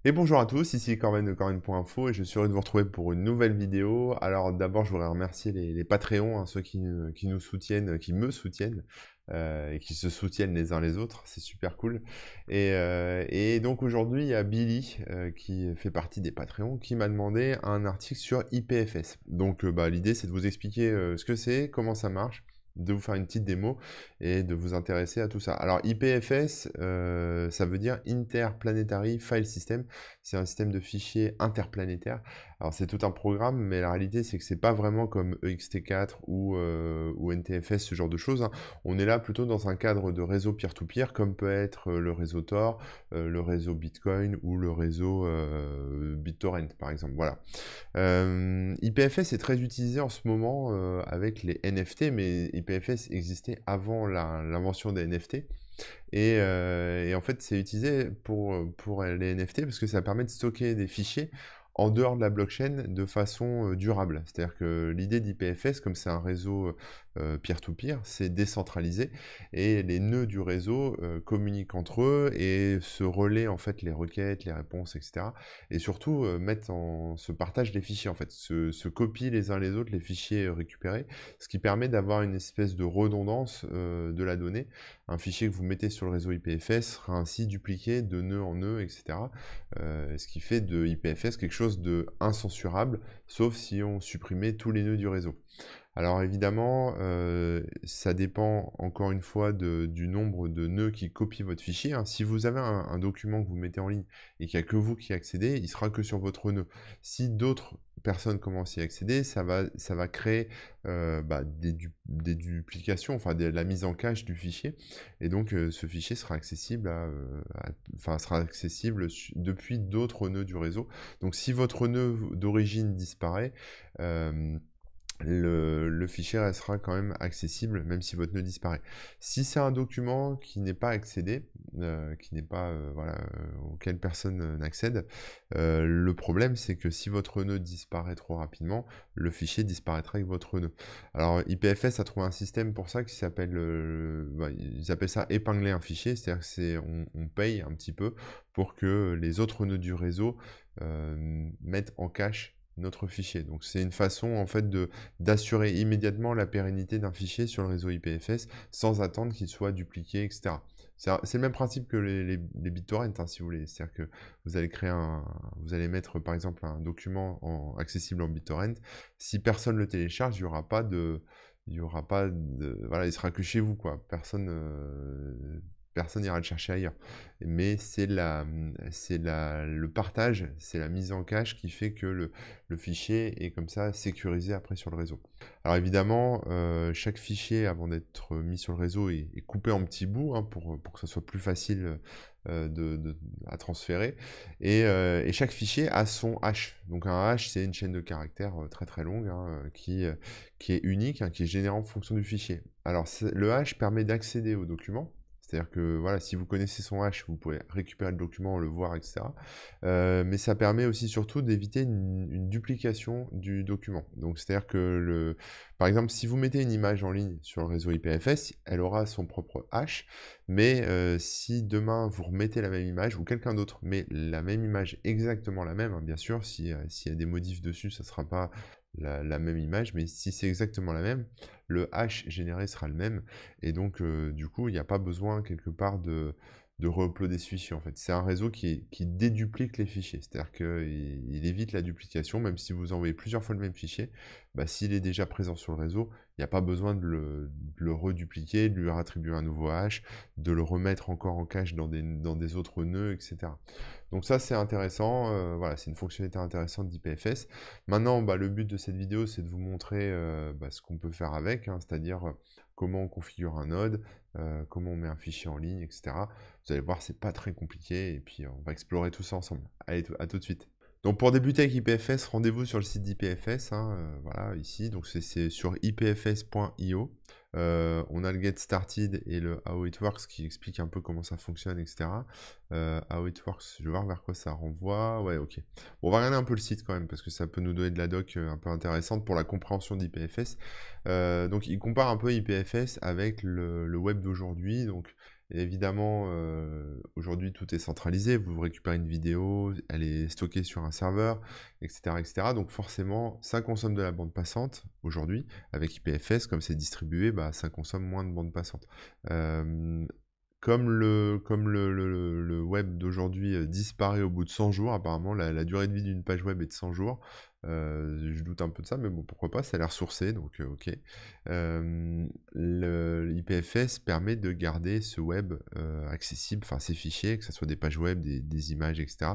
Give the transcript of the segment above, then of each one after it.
Et bonjour à tous, ici Corben de Corben.info et je suis heureux de vous retrouver pour une nouvelle vidéo. Alors d'abord, je voudrais remercier les Patreons, hein, ceux qui nous soutiennent, qui me soutiennent et qui se soutiennent les uns les autres. C'est super cool. Et donc aujourd'hui, il y a Billy qui fait partie des Patreons qui m'a demandé un article sur IPFS. Donc l'idée, c'est de vous expliquer ce que c'est, comment ça marche, de vous faire une petite démo et de vous intéresser à tout ça. Alors IPFS, ça veut dire Interplanetary File System. C'est un système de fichiers interplanétaires. Alors c'est tout un programme, mais la réalité c'est que c'est pas vraiment comme EXT4 ou NTFS, ce genre de choses, hein. On est là plutôt dans un cadre de réseau peer-to-peer, comme peut être le réseau Tor, le réseau Bitcoin ou le réseau BitTorrent par exemple. Voilà. IPFS est très utilisé en ce moment avec les NFT, mais IPFS existait avant l'invention des NFT. Et en fait, c'est utilisé pour les NFT parce que ça permet de stocker des fichiers en dehors de la blockchain de façon durable. C'est-à-dire que l'idée d'IPFS, comme c'est un réseau peer-to-peer, c'est décentralisé et les nœuds du réseau communiquent entre eux et se relaient en fait les requêtes, les réponses, etc. Et surtout se partagent les fichiers en fait, se copient les uns les autres les fichiers récupérés, ce qui permet d'avoir une espèce de redondance de la donnée. Un fichier que vous mettez sur le réseau IPFS sera ainsi dupliqué de nœud en nœud, etc. Ce qui fait de IPFS quelque chose de incensurable, sauf si on supprimait tous les nœuds du réseau. Alors évidemment, ça dépend encore une fois du nombre de nœuds qui copient votre fichier, hein. Si vous avez un document que vous mettez en ligne et qu'il n'y a que vous qui accédez, il sera que sur votre nœud. Si d'autres personnes commencent à y accéder, ça va créer des duplications, enfin la mise en cache du fichier. Et donc ce fichier sera accessible, depuis d'autres nœuds du réseau. Donc si votre nœud d'origine disparaît, le fichier restera quand même accessible, même si votre nœud disparaît. Si c'est un document qui n'est pas accédé, auquel personne n'accède, le problème c'est que si votre nœud disparaît trop rapidement, le fichier disparaîtra avec votre nœud. Alors IPFS a trouvé un système pour ça qui s'appelle, ils appellent ça épingler un fichier, c'est-à-dire que on paye un petit peu pour que les autres nœuds du réseau mettent en cache notre fichier. Donc c'est une façon en fait d'assurer immédiatement la pérennité d'un fichier sur le réseau IPFS sans attendre qu'il soit dupliqué, etc. C'est le même principe que les BitTorrent, hein, si vous voulez. C'est-à-dire que vous allez mettre par exemple un document accessible en BitTorrent. Si personne le télécharge, voilà, il sera que chez vous, quoi. Personne n'ira le chercher ailleurs. Mais le partage, c'est la mise en cache qui fait que le fichier est comme ça sécurisé après sur le réseau. Alors évidemment, chaque fichier, avant d'être mis sur le réseau, est coupé en petits bouts, hein, pour que ce soit plus facile à transférer. Et chaque fichier a son hash. Donc un hash, c'est une chaîne de caractères très très longue, hein, qui est unique, hein, qui est générée en fonction du fichier. Alors le hash permet d'accéder au document. C'est-à-dire que voilà, si vous connaissez son hash, vous pouvez récupérer le document, le voir, etc. Mais ça permet aussi surtout d'éviter une duplication du document. Donc c'est-à-dire que par exemple, si vous mettez une image en ligne sur le réseau IPFS, elle aura son propre hash, mais si demain vous remettez la même image, ou quelqu'un d'autre met la même image, exactement la même, hein, bien sûr, s'il y a des modifs dessus, ça ne sera pas la même image, mais si c'est exactement la même, le hash généré sera le même, et donc du coup, il n'y a pas besoin quelque part de re-uploader ce fichier en fait. C'est un réseau qui déduplique les fichiers, c'est-à-dire qu'il évite la duplication, même si vous envoyez plusieurs fois le même fichier, s'il est déjà présent sur le réseau, il n'y a pas besoin de le redupliquer, de lui attribuer un nouveau hash, de le remettre encore en cache dans des autres nœuds, etc. Donc ça c'est intéressant, voilà, c'est une fonctionnalité intéressante d'IPFS. Maintenant, le but de cette vidéo, c'est de vous montrer ce qu'on peut faire avec, hein, c'est-à-dire comment on configure un node, comment on met un fichier en ligne, etc. Vous allez voir, c'est pas très compliqué, et puis on va explorer tout ça ensemble. Allez, à tout de suite. Donc pour débuter avec IPFS, rendez-vous sur le site d'IPFS, hein, voilà, ici, donc c'est sur ipfs.io. On a le Get Started et le How It Works qui explique un peu comment ça fonctionne, etc. How It Works, je vais voir vers quoi ça renvoie. Ouais, ok. Bon, on va regarder un peu le site quand même, parce que ça peut nous donner de la doc un peu intéressante pour la compréhension d'IPFS. Donc il compare un peu IPFS avec le web d'aujourd'hui. Donc Et évidemment, aujourd'hui, tout est centralisé. Vous récupérez une vidéo, elle est stockée sur un serveur, etc., etc. Donc forcément, ça consomme de la bande passante aujourd'hui. Avec IPFS, comme c'est distribué, bah, ça consomme moins de bande passante. Comme le web d'aujourd'hui disparaît au bout de 100 jours, apparemment la durée de vie d'une page web est de 100 jours. Je doute un peu de ça, mais bon, pourquoi pas, ça a l'air sourcé, donc ok. L'IPFS permet de garder ce web accessible, enfin ces fichiers, que ce soit des pages web, des images, etc.,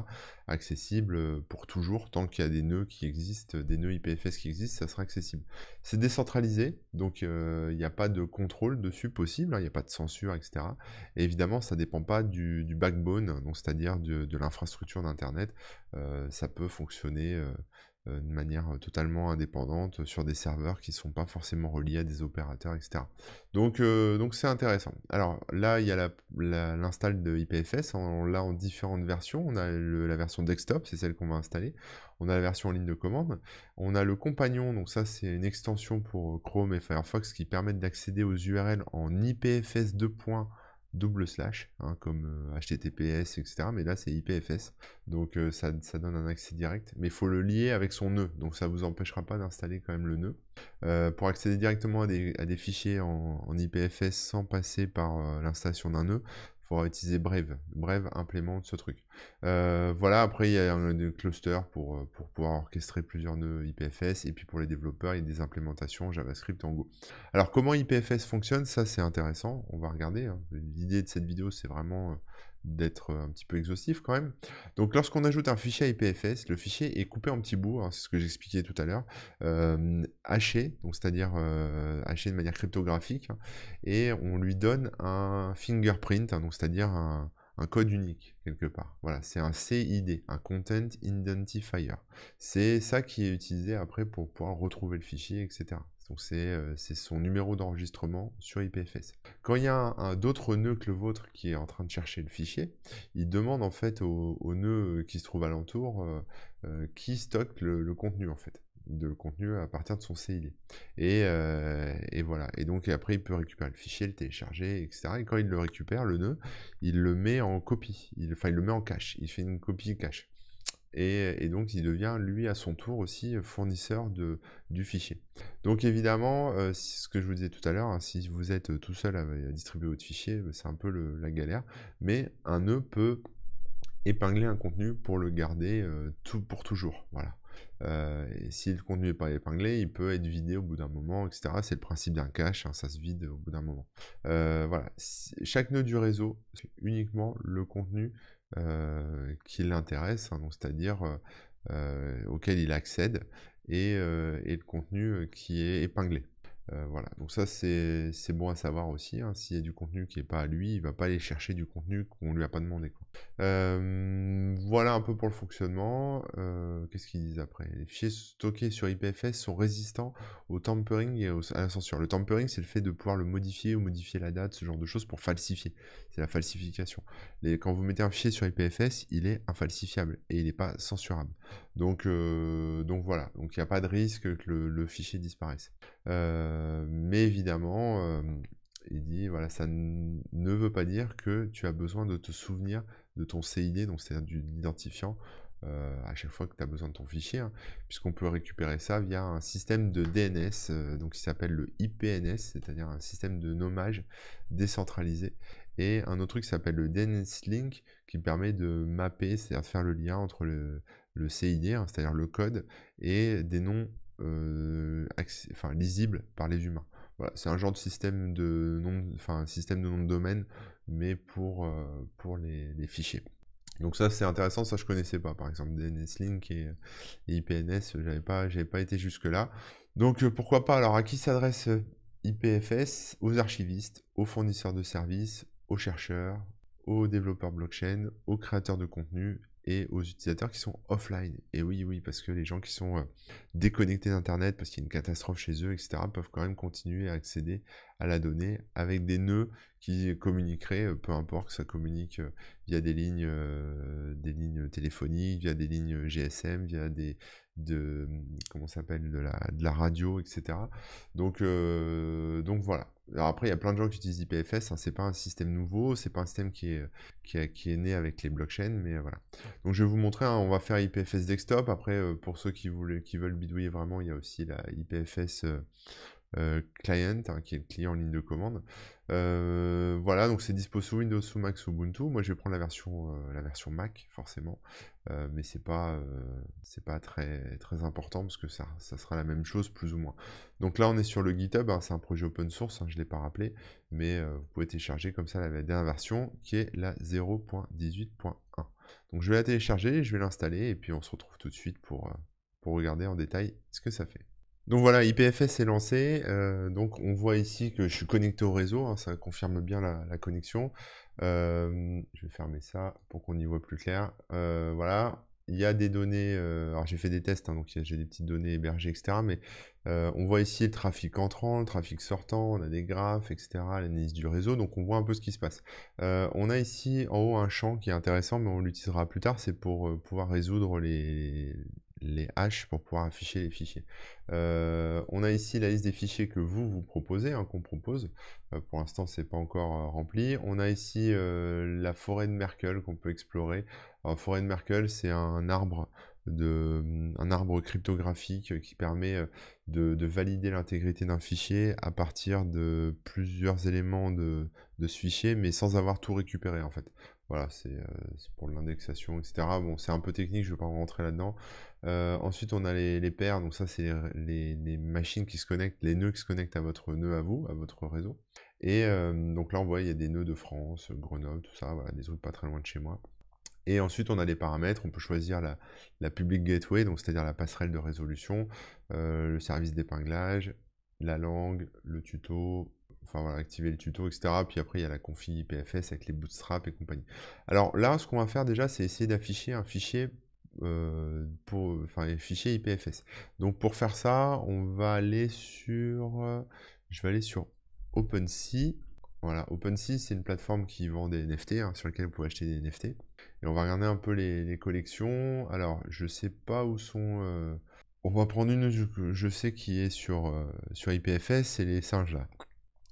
accessibles pour toujours, tant qu'il y a des nœuds qui existent, des nœuds IPFS qui existent, ça sera accessible. C'est décentralisé, donc il n'y a pas de contrôle dessus possible, hein, il n'y a pas de censure, etc. Et évidemment, ça ne dépend pas du backbone, donc c'est-à-dire de l'infrastructure d'Internet. Ça peut fonctionner de manière totalement indépendante sur des serveurs qui ne sont pas forcément reliés à des opérateurs, etc. Donc c'est intéressant. Alors là, il y a l'install de IPFS, on l'a en différentes versions. On a la version desktop, c'est celle qu'on va installer. On a la version en ligne de commande. On a le compagnon, donc ça c'est une extension pour Chrome et Firefox qui permettent d'accéder aux URL en IPFS 2. Hein, comme HTTPS, etc. Mais là, c'est IPFS. Donc, ça donne un accès direct. Mais il faut le lier avec son nœud. Donc, ça ne vous empêchera pas d'installer quand même le nœud. Pour accéder directement à des fichiers en IPFS sans passer par l'installation d'un nœud, il faudra utiliser Brave. Brave implémente ce truc. Voilà, après, il y a un cluster pour pouvoir orchestrer plusieurs nœuds IPFS. Et puis, pour les développeurs, il y a des implémentations JavaScript en Go. Alors, comment IPFS fonctionne, ça c'est intéressant, on va regarder. Hein. L'idée de cette vidéo, c'est vraiment d'être un petit peu exhaustif quand même. Donc, lorsqu'on ajoute un fichier à IPFS, le fichier est coupé en petits bouts, hein, c'est ce que j'expliquais tout à l'heure, haché, donc c'est-à-dire haché de manière cryptographique, hein, et on lui donne un fingerprint, hein, donc c'est-à-dire un code unique quelque part. Voilà, c'est un CID, un Content Identifier. C'est ça qui est utilisé après pour pouvoir retrouver le fichier, etc. Donc c'est son numéro d'enregistrement sur IPFS. Quand il y a d'autres nœuds que le vôtre qui est en train de chercher le fichier, il demande en fait au nœud qui se trouve alentour qui stocke le contenu en fait, le contenu à partir de son CID. Et voilà. Et donc après il peut récupérer le fichier, le télécharger, etc. Et quand il le récupère, le nœud, il le met en copie, il le met en cache, il fait une copie cache. Et donc il devient lui à son tour aussi fournisseur du fichier. Donc évidemment, ce que je vous disais tout à l'heure, hein, si vous êtes tout seul à distribuer votre fichier, c'est un peu la galère, mais un nœud peut épingler un contenu pour le garder pour toujours. Voilà. Et si le contenu n'est pas épinglé, il peut être vidé au bout d'un moment, etc. C'est le principe d'un cache, hein, ça se vide au bout d'un moment. Voilà. Chaque nœud du réseau, c'est uniquement le contenu qui l'intéresse, hein, donc c'est-à-dire auquel il accède, et le contenu qui est épinglé. Voilà, donc ça c'est bon à savoir aussi, hein. S'il y a du contenu qui n'est pas à lui, il ne va pas aller chercher du contenu qu'on ne lui a pas demandé, quoi. Voilà un peu pour le fonctionnement. Qu'est-ce qu'ils disent après? Les fichiers stockés sur IPFS sont résistants au tampering et à la censure. Le tampering, c'est le fait de pouvoir le modifier ou modifier la date, ce genre de choses pour falsifier. C'est la falsification. Quand vous mettez un fichier sur IPFS, il est infalsifiable et il n'est pas censurable. Donc voilà, donc il n'y a pas de risque que le fichier disparaisse. Mais évidemment, il dit, voilà, ça ne veut pas dire que tu as besoin de te souvenir de ton CID, donc c'est-à-dire de l'identifiant, à chaque fois que tu as besoin de ton fichier, hein, puisqu'on peut récupérer ça via un système de DNS, donc qui s'appelle le IPNS, c'est-à-dire un système de nommage décentralisé, et un autre truc qui s'appelle le DNS Link, qui permet de mapper, c'est-à-dire de faire le lien entre le CID, hein, c'est-à-dire le code, et des noms lisibles par les humains. Voilà, c'est un genre de système de nom, système de nom de domaine, mais pour les fichiers. Donc ça c'est intéressant, ça je connaissais pas, par exemple DNSLink et IPNS, j'avais pas été jusque là. Donc pourquoi pas. Alors à qui s'adresse IPFS? Aux archivistes, aux fournisseurs de services, aux chercheurs, aux développeurs blockchain, aux créateurs de contenu et aux utilisateurs qui sont offline. Et oui, parce que les gens qui sont déconnectés d'Internet parce qu'il y a une catastrophe chez eux, etc., peuvent quand même continuer à accéder à la donnée avec des nœuds qui communiqueraient, peu importe que ça communique via des lignes téléphoniques, via des lignes GSM, via comment ça s'appelle, de la radio, etc. Donc voilà. Alors après, il y a plein de gens qui utilisent IPFS, hein, c'est pas un système nouveau, c'est pas un système qui est né avec les blockchains, mais voilà. Donc je vais vous montrer, hein, on va faire IPFS desktop. Après, pour ceux qui veulent bidouiller vraiment, il y a aussi la IPFS client, hein, qui est le client en ligne de commande. Voilà, donc c'est dispo sous Windows, sous Mac, sous Ubuntu. Moi, je vais prendre la version Mac, forcément, mais c'est pas très important parce que ça sera la même chose plus ou moins. Donc là, on est sur le GitHub, hein, c'est un projet open source, hein, je ne l'ai pas rappelé, mais vous pouvez télécharger comme ça la dernière version qui est la 0.18.1. Donc je vais la télécharger, je vais l'installer et puis on se retrouve tout de suite pour regarder en détail ce que ça fait. Donc voilà, IPFS est lancé, donc on voit ici que je suis connecté au réseau, hein, ça confirme bien la connexion. Je vais fermer ça pour qu'on y voit plus clair. Voilà, il y a des données, alors j'ai fait des tests, hein, donc j'ai des petites données hébergées, etc. Mais on voit ici le trafic entrant, le trafic sortant, on a des graphes, etc. L'analyse du réseau, donc on voit un peu ce qui se passe. On a ici en haut un champ qui est intéressant, mais on l'utilisera plus tard, c'est pour pouvoir résoudre les hashes pour pouvoir afficher les fichiers. On a ici la liste des fichiers que vous proposez, hein, qu'on propose. Pour l'instant, c'est pas encore rempli. On a ici la forêt de Merkle qu'on peut explorer. Alors, forêt de Merkle, c'est un arbre cryptographique qui permet de valider l'intégrité d'un fichier à partir de plusieurs éléments de ce fichier, mais sans avoir tout récupéré en fait. Voilà, c'est pour l'indexation, etc. Bon, c'est un peu technique, je ne vais pas rentrer là-dedans. Ensuite, on a les paires, donc ça, c'est les machines qui se connectent, les nœuds qui se connectent à votre nœud à vous, à votre réseau. Et donc là, on voit, il y a des nœuds de France, Grenoble, tout ça, voilà, des autres pas très loin de chez moi. Et ensuite, on a les paramètres, on peut choisir la public gateway, donc c'est-à-dire la passerelle de résolution, le service d'épinglage, la langue, le tuto, enfin voilà, activer le tuto, etc. Puis après, il y a la config IPFS avec les bootstraps et compagnie. Alors là, ce qu'on va faire déjà, c'est essayer d'afficher un fichier un fichier IPFS. Donc pour faire ça, on va aller sur, je vais aller sur OpenSea. Voilà, OpenSea, c'est une plateforme qui vend des NFT, hein, sur laquelle vous pouvez acheter des NFT. Et on va regarder un peu les collections. Alors, je sais pas où sont. On va prendre une que je sais qui est sur IPFS, c'est les singes là.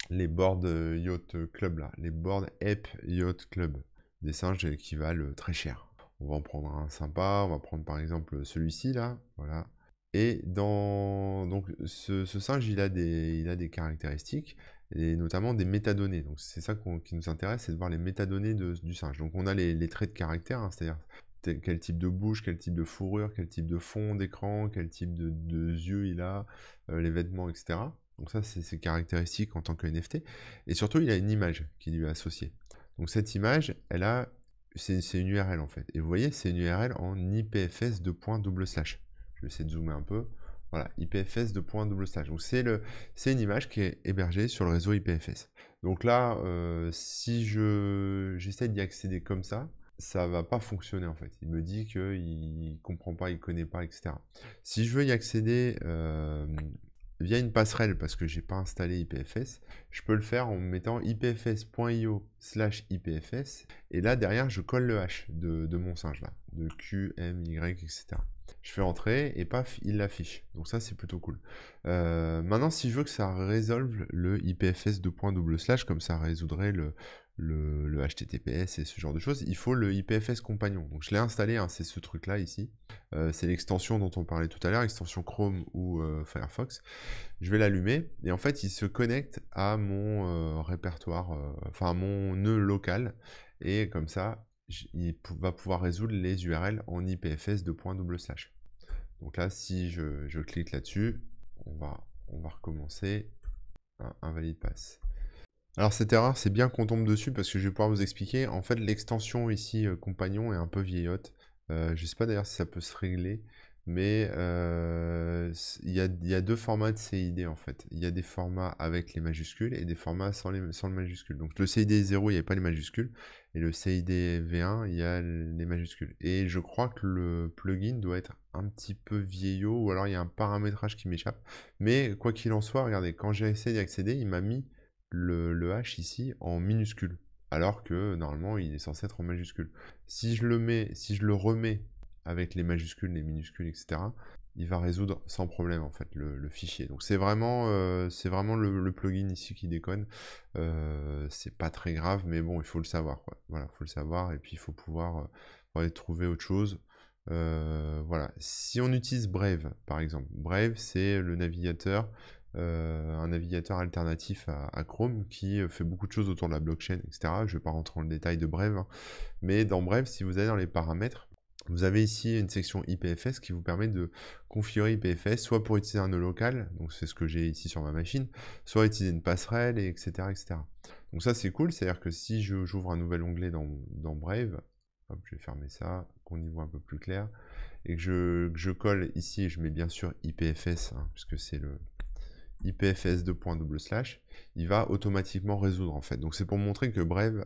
Les board yacht club là. Les board Ape Yacht Club. Des singes qui valent très cher. On va en prendre un sympa. On va prendre par exemple celui-ci là. Voilà. Et donc ce singe, il a des caractéristiques, et notamment des métadonnées. Donc c'est ça qui nous intéresse, c'est de voir les métadonnées du singe. Donc on a les traits de caractère, hein, c'est-à-dire quel type de bouche, quel type de fourrure, quel type de fond d'écran, quel type de yeux il a, les vêtements, etc. Donc ça, c'est ses caractéristiques en tant que NFT. Et surtout, il a une image qui lui est associée. Donc cette image, c'est une URL en fait. Et vous voyez, c'est une URL en IPFS de point double slash. Je vais essayer de zoomer un peu. Voilà, IPFS de point double slash. Donc c'est une image qui est hébergée sur le réseau IPFS. Donc là, si j'essaie d'y accéder comme ça va pas fonctionner en fait. Il me dit qu'il comprend pas, il connaît pas, etc. Si je veux y accéder via une passerelle, parce que j'ai pas installé IPFS, je peux le faire en mettant ipfs.io/ipfs, et là derrière je colle le hash de mon singe là, de Q, M, Y, etc. Je fais entrer et paf, il l'affiche. Donc ça c'est plutôt cool. Maintenant, si je veux que ça résolve le IPFS :/, comme ça résoudrait le HTTPS et ce genre de choses, il faut le IPFS compagnon. Donc je l'ai installé, hein, c'est ce truc là ici. C'est l'extension dont on parlait tout à l'heure, extension Chrome ou Firefox. Je vais l'allumer et en fait il se connecte à mon répertoire, enfin à mon nœud local, et comme ça il va pouvoir résoudre les URL en IPFS de point double slash. Donc là, si je clique là-dessus, on va recommencer. Invalide pass. Alors cette erreur, c'est bien qu'on tombe dessus parce que je vais pouvoir vous expliquer. En fait, l'extension ici, compagnon, est un peu vieillotte. Je ne sais pas d'ailleurs si ça peut se régler, mais il y a deux formats de CID en fait. Il y a des formats avec les majuscules et des formats sans le majuscule. Donc le CID 0, il n'y a pas les majuscules, et le CID V1, il y a les majuscules. Et je crois que le plugin doit être un petit peu vieillot, ou alors il y a un paramétrage qui m'échappe. Mais quoi qu'il en soit, regardez, quand j'ai essayé d'y accéder, il m'a mis le H ici en minuscule, alors que normalement il est censé être en majuscule. Si je le remets avec les majuscules, les minuscules, etc., il va résoudre sans problème en fait le fichier. Donc c'est vraiment le plugin ici qui déconne. C'est pas très grave, mais bon, il faut le savoir, quoi. Voilà, il faut le savoir, et puis il faut pouvoir aller trouver autre chose. Voilà. Si on utilise Brave, par exemple, Brave, c'est le navigateur, un navigateur alternatif à Chrome qui fait beaucoup de choses autour de la blockchain, etc. Je ne vais pas rentrer dans le détail de Brave, hein. Mais dans Brave, si vous allez dans les paramètres, vous avez ici une section IPFS qui vous permet de configurer IPFS, soit pour utiliser un nœud local, donc c'est ce que j'ai ici sur ma machine, soit utiliser une passerelle, etc., etc. Donc ça c'est cool, c'est-à-dire que si j'ouvre un nouvel onglet dans Brave, hop, je vais fermer ça, qu'on y voit un peu plus clair, et que je colle ici, je mets bien sûr IPFS, hein, puisque c'est le IPFS : il va automatiquement résoudre en fait. Donc c'est pour montrer que Brave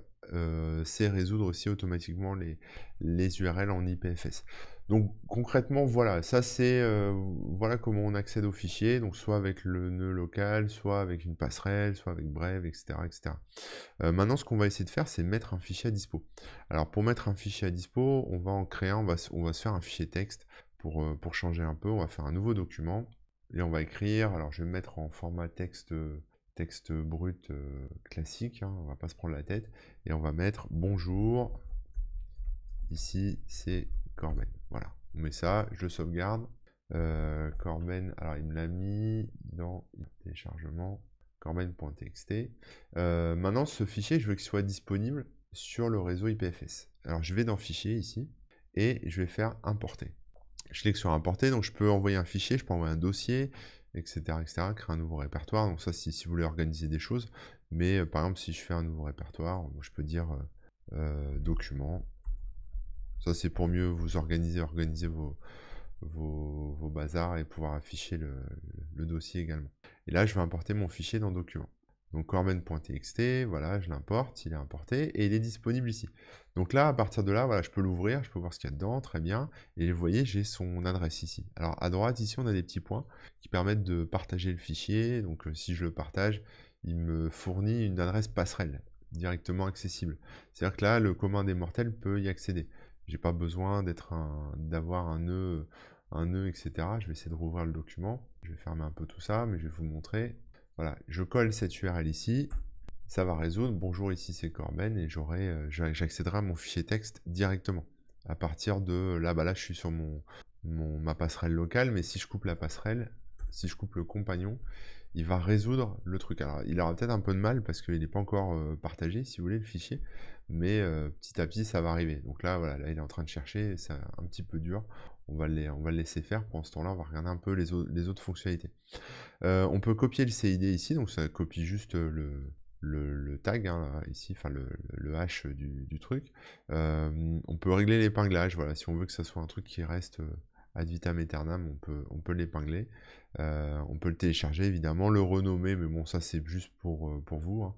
sait résoudre aussi automatiquement les URL en IPFS. Donc concrètement, voilà, ça c'est voilà comment on accède au fichier, donc soit avec le nœud local, soit avec une passerelle, soit avec Brave, etc. etc. Maintenant, ce qu'on va essayer de faire, c'est mettre un fichier à dispo. Alors pour mettre un fichier à dispo, on va en créer un, on va se faire un fichier texte pour changer un peu, on va faire un nouveau document. Et on va écrire, alors je vais me mettre en format texte brut classique, hein, on va pas se prendre la tête, et on va mettre bonjour, ici c'est Corben, voilà, on met ça, je sauvegarde, Corben, alors il me l'a mis dans téléchargement, corben.txt, maintenant ce fichier je veux qu'il soit disponible sur le réseau IPFS, alors je vais dans fichier ici, et je vais faire importer. Je clique sur importer, donc je peux envoyer un fichier, je peux envoyer un dossier, etc., etc., créer un nouveau répertoire. Donc ça, si vous voulez organiser des choses. Mais par exemple, si je fais un nouveau répertoire, je peux dire document. Ça, c'est pour mieux vous organiser vos bazars et pouvoir afficher le dossier également. Et là, je vais importer mon fichier dans document. Donc corben.txt, voilà, je l'importe, il est importé et il est disponible ici. Donc là, à partir de là, voilà, je peux l'ouvrir, je peux voir ce qu'il y a dedans, très bien. Et vous voyez, j'ai son adresse ici. Alors à droite, ici, on a des petits points qui permettent de partager le fichier. Donc si je le partage, il me fournit une adresse passerelle directement accessible. C'est-à-dire que là, le commun des mortels peut y accéder. J'ai pas besoin d'avoir un nœud, etc. Je vais essayer de rouvrir le document. Je vais fermer un peu tout ça, mais je vais vous montrer. Voilà, je colle cette URL ici, ça va résoudre. Bonjour, ici c'est Corben et j'accéderai à mon fichier texte directement. À partir de là, là je suis sur ma passerelle locale, mais si je coupe la passerelle, si je coupe le compagnon, il va résoudre le truc. Alors il aura peut-être un peu de mal parce qu'il n'est pas encore partagé, si vous voulez, le fichier, mais petit à petit ça va arriver. Donc là, voilà, là il est en train de chercher, c'est un petit peu dur. On va le laisser faire. Pendant ce temps-là, on va regarder un peu les autres fonctionnalités. On peut copier le CID ici, donc ça copie juste le tag, hein, ici, enfin le hash du truc. On peut régler l'épinglage, voilà, si on veut que ça soit un truc qui reste ad vitam aeternam, on peut l'épingler. On peut le télécharger, évidemment, le renommer, mais bon, ça c'est juste pour vous, hein.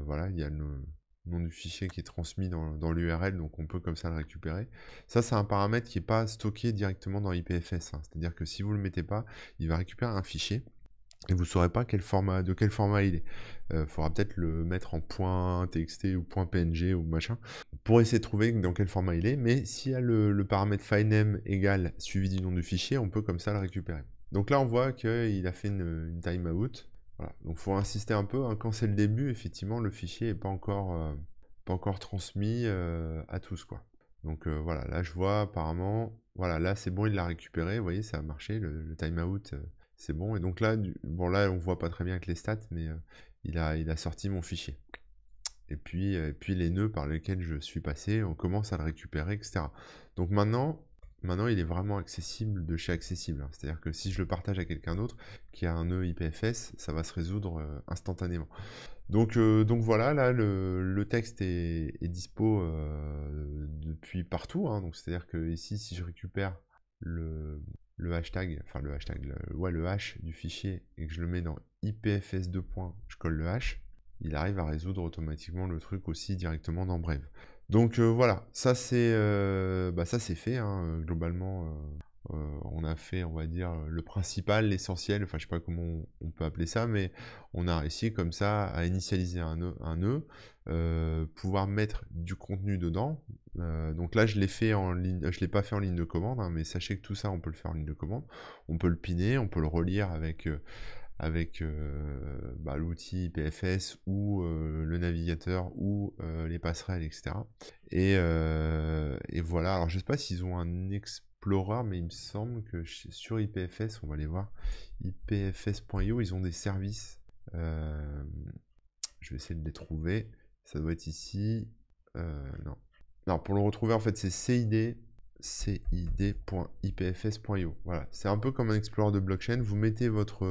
Voilà, il y a le nom du fichier qui est transmis dans l'URL, donc on peut comme ça le récupérer. Ça, c'est un paramètre qui n'est pas stocké directement dans IPFS, hein. C'est-à-dire que si vous ne le mettez pas, il va récupérer un fichier, et vous ne saurez pas de quel format il est. Il faudra peut-être le mettre en .txt ou .png ou machin, pour essayer de trouver dans quel format il est, mais s'il y a le paramètre filename égale suivi du nom du fichier, on peut comme ça le récupérer. Donc là, on voit qu'il a fait une timeout. Voilà. Donc il faut insister un peu, hein. Quand c'est le début, effectivement, le fichier n'est pas encore transmis à tous, quoi. Donc voilà, là je vois apparemment, voilà, là c'est bon, il l'a récupéré, vous voyez, ça a marché, le timeout, c'est bon. Et donc là, bon là on voit pas très bien avec les stats, mais il a sorti mon fichier. Et puis les nœuds par lesquels je suis passé, on commence à le récupérer, etc. Donc maintenant, il est vraiment accessible de chez accessible, hein. C'est-à-dire que si je le partage à quelqu'un d'autre qui a un nœud IPFS, ça va se résoudre instantanément. Donc voilà, là le texte est dispo depuis partout, hein. Donc c'est-à-dire que ici, si je récupère le hashtag, enfin le hashtag, le hash du fichier et que je le mets dans IPFS 2 points, je colle le hash, il arrive à résoudre automatiquement le truc aussi directement dans Brave. Donc voilà, ça c'est fait, hein, globalement. On a fait, on va dire, le principal, l'essentiel, enfin je sais pas comment on peut appeler ça, mais on a réussi comme ça à initialiser un nœud, pouvoir mettre du contenu dedans. Donc là je l'ai fait en ligne, je l'ai pas fait en ligne de commande, hein, mais sachez que tout ça on peut le faire en ligne de commande. On peut le piner, on peut le relire avec l'outil IPFS ou le navigateur ou les passerelles, etc. Et voilà, alors je sais pas s'ils ont un Explorer, mais il me semble que sur IPFS, on va aller voir, ipfs.io, ils ont des services. Je vais essayer de les trouver. Ça doit être ici. Non. Non, pour le retrouver, en fait, c'est cid.ipfs.io. Voilà, c'est un peu comme un Explorer de blockchain. Vous mettez votre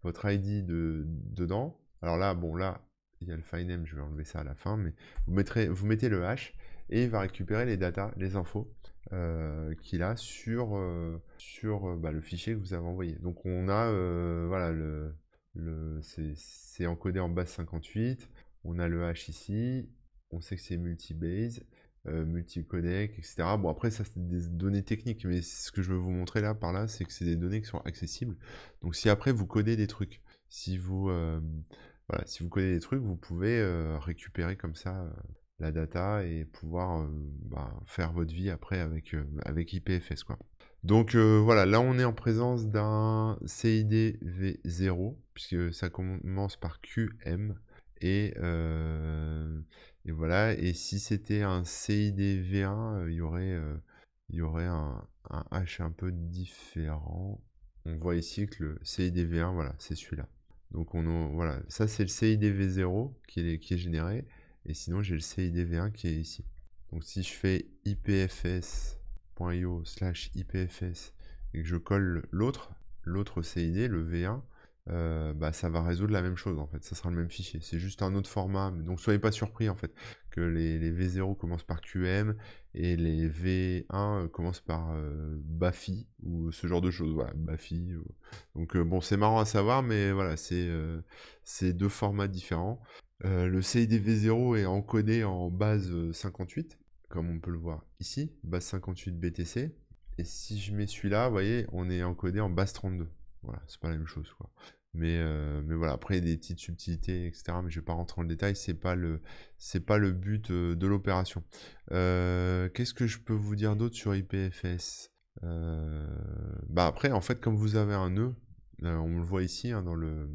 ID dedans. Alors là, bon, là, il y a le file name, je vais enlever ça à la fin, mais vous mettez le hash et il va récupérer les datas, les infos qu'il a sur le fichier que vous avez envoyé. Donc on a, voilà, c'est encodé en base 58, on a le hash ici, on sait que c'est multi-base, multi-codec, etc. Bon, après, ça, c'est des données techniques, mais ce que je veux vous montrer là, par là, c'est que c'est des données qui sont accessibles. Donc, si après, vous codez des trucs, si vous codez des trucs, vous pouvez récupérer comme ça la data et pouvoir faire votre vie après avec IPFS, quoi. Donc voilà, là on est en présence d'un CID V0, puisque ça commence par QM, et voilà, et si c'était un CID V1, il y aurait un hash un peu différent. On voit ici que le CID V1, voilà, c'est celui-là. Donc voilà, ça c'est le CID V0 qui est généré, et sinon j'ai le CID V1 qui est ici. Donc si je fais ipfs.io/ipfs et que je colle l'autre CID, le V1, ça va résoudre la même chose en fait, ça sera le même fichier, c'est juste un autre format, donc soyez pas surpris en fait que les V0 commencent par QM et les V1 commencent par BAFI ou ce genre de choses, voilà, BAFI. Donc bon, c'est marrant à savoir, mais voilà, c'est deux formats différents. Le CID V0 est encodé en base 58, comme on peut le voir ici, base 58 BTC. Et si je mets celui-là, vous voyez, on est encodé en base 32. Voilà, c'est pas la même chose, quoi. Mais voilà, après, il y a des petites subtilités, etc. Mais je vais pas rentrer dans le détail, c'est pas le but de l'opération. Qu'est-ce que je peux vous dire d'autre sur IPFS? Après, en fait, comme vous avez un nœud, on le voit ici, hein, dans le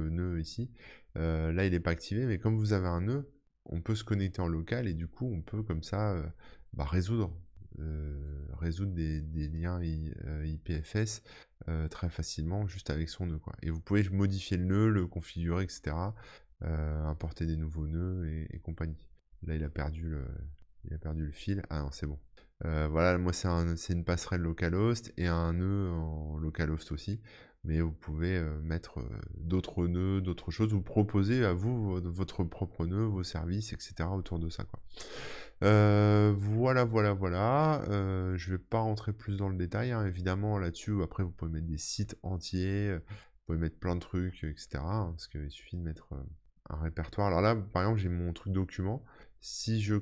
nœud ici, là, il n'est pas activé, mais comme vous avez un nœud, on peut se connecter en local et du coup, on peut comme ça résoudre des liens IPFS très facilement juste avec son nœud, quoi. Et vous pouvez modifier le nœud, le configurer, etc. Importer des nouveaux nœuds et compagnie. Là, il a perdu le fil. Ah non, c'est bon. Voilà, moi, c'est une passerelle localhost et un nœud en localhost aussi. Mais vous pouvez mettre d'autres nœuds, d'autres choses, vous proposer à vous votre propre nœud, vos services, etc. autour de ça, quoi. Voilà. Je vais pas rentrer plus dans le détail, hein, évidemment, là-dessus. Après, vous pouvez mettre des sites entiers, vous pouvez mettre plein de trucs, etc. hein, parce qu'il suffit de mettre un répertoire. Alors là, par exemple, j'ai mon truc document. Si je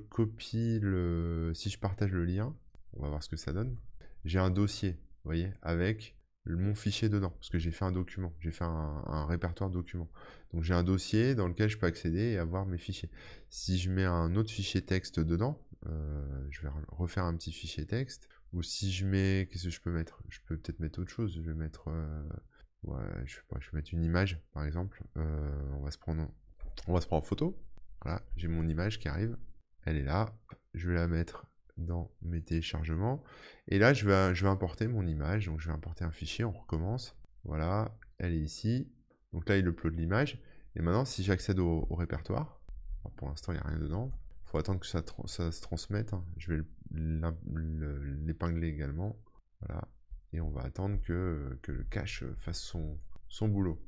si je partage le lien, on va voir ce que ça donne. J'ai un dossier, vous voyez, avec mon fichier dedans, parce que j'ai fait un document, j'ai fait un répertoire document. Donc j'ai un dossier dans lequel je peux accéder et avoir mes fichiers. Si je mets un autre fichier texte dedans, je vais refaire un petit fichier texte, ou si je mets, qu'est-ce que je peux mettre? Je peux peut-être mettre autre chose, je vais mettre, je sais pas, je vais mettre une image, par exemple. On va se prendre en photo. Voilà, j'ai mon image qui arrive, elle est là, je vais la mettre dans mes téléchargements, et là je vais importer mon image, donc je vais importer un fichier, on recommence, voilà, elle est ici, donc là il upload l'image, et maintenant si j'accède au répertoire, alors, pour l'instant il n'y a rien dedans, il faut attendre que ça se transmette, hein. Je vais l'épingler également, voilà, et on va attendre que le cache fasse son boulot.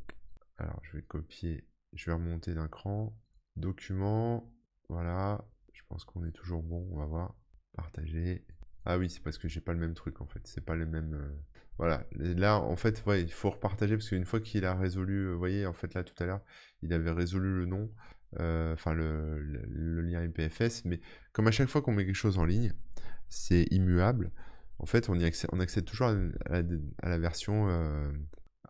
Alors je vais copier, je vais remonter d'un cran, document, voilà, je pense qu'on est toujours bon, on va voir, partager. Ah oui, c'est parce que j'ai pas le même truc en fait, c'est pas les mêmes... Voilà, là en fait, ouais, il faut repartager parce qu'une fois qu'il a résolu, vous voyez, en fait là tout à l'heure, il avait résolu le nom, enfin le lien IPFS, mais comme à chaque fois qu'on met quelque chose en ligne, c'est immuable, en fait, on accède toujours à la version,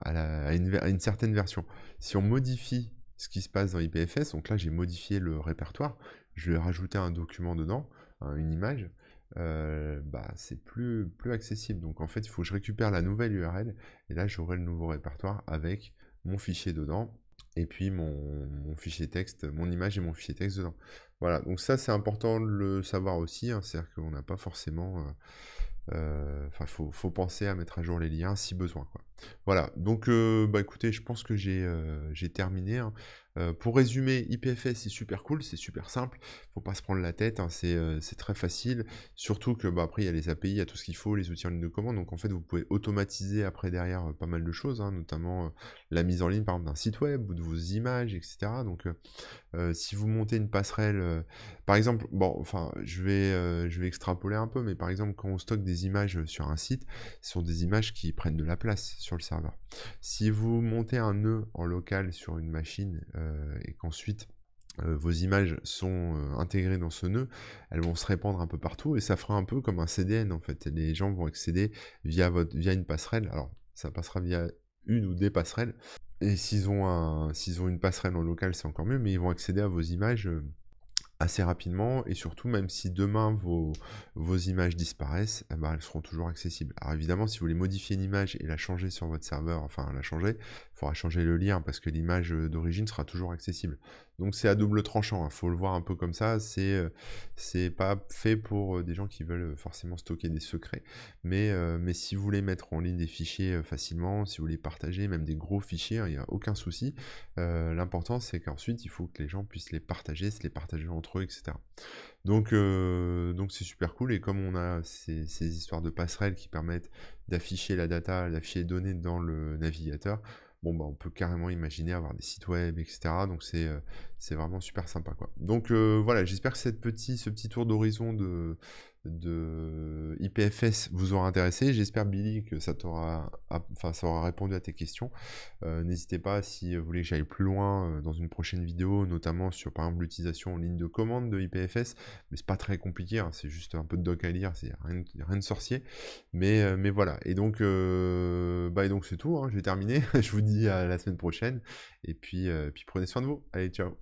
à une certaine version. Si on modifie ce qui se passe dans IPFS, donc là j'ai modifié le répertoire, je vais rajouter un document dedans, une image, bah, c'est plus accessible. Donc en fait, il faut que je récupère la nouvelle URL, et là j'aurai le nouveau répertoire avec mon fichier dedans, et puis mon fichier texte, mon image et mon fichier texte dedans. Voilà, donc ça c'est important de le savoir aussi, hein, c'est-à-dire qu'on n'a pas forcément... Enfin, faut penser à mettre à jour les liens si besoin, quoi. Voilà, donc bah écoutez, je pense que j'ai terminé, hein. Pour résumer, IPFS c'est super cool, c'est super simple, faut pas se prendre la tête, hein, c'est très facile, surtout que bah, après il y a les API, il y a tout ce qu'il faut, les outils en ligne de commande, donc en fait vous pouvez automatiser après derrière pas mal de choses, hein, notamment la mise en ligne par exemple d'un site web ou de vos images, etc. Donc si vous montez une passerelle, par exemple, bon, enfin, je vais extrapoler un peu, mais par exemple, quand on stocke des images sur un site, ce sont des images qui prennent de la place sur le serveur. Si vous montez un nœud en local sur une machine et qu'ensuite vos images sont intégrées dans ce nœud, elles vont se répandre un peu partout et ça fera un peu comme un CDN en fait. Et les gens vont accéder via une passerelle. Alors, ça passera via une ou des passerelles. Et s'ils ont une passerelle en local, c'est encore mieux, mais ils vont accéder à vos images assez rapidement, et surtout, même si demain vos images disparaissent, eh ben, elles seront toujours accessibles. Alors évidemment, si vous voulez modifier une image et la changer sur votre serveur, enfin la changer, il faudra changer le lien, parce que l'image d'origine sera toujours accessible. Donc c'est à double tranchant, il faut le voir un peu comme ça, c'est pas fait pour des gens qui veulent forcément stocker des secrets, mais si vous voulez mettre en ligne des fichiers facilement, si vous voulez partager même des gros fichiers, il n'y a aucun souci. L'important c'est qu'ensuite il faut que les gens puissent les partager, se les partager entre eux, etc. Donc c'est super cool, et comme on a ces histoires de passerelles qui permettent d'afficher la data, d'afficher les données dans le navigateur, bon bah on peut carrément imaginer avoir des sites web, etc. Donc c'est vraiment super sympa, quoi. Donc voilà, j'espère que ce petit tour d'horizon de IPFS vous aura intéressé. J'espère, Billy, que ça aura répondu à tes questions. N'hésitez pas, si vous voulez que j'aille plus loin dans une prochaine vidéo, notamment sur par exemple l'utilisation en ligne de commande de IPFS, mais c'est pas très compliqué, hein, c'est juste un peu de doc à lire, c'est rien de sorcier, mais voilà. Et donc c'est tout, hein, j'ai terminé. Je vous dis à la semaine prochaine, et puis prenez soin de vous. Allez, ciao.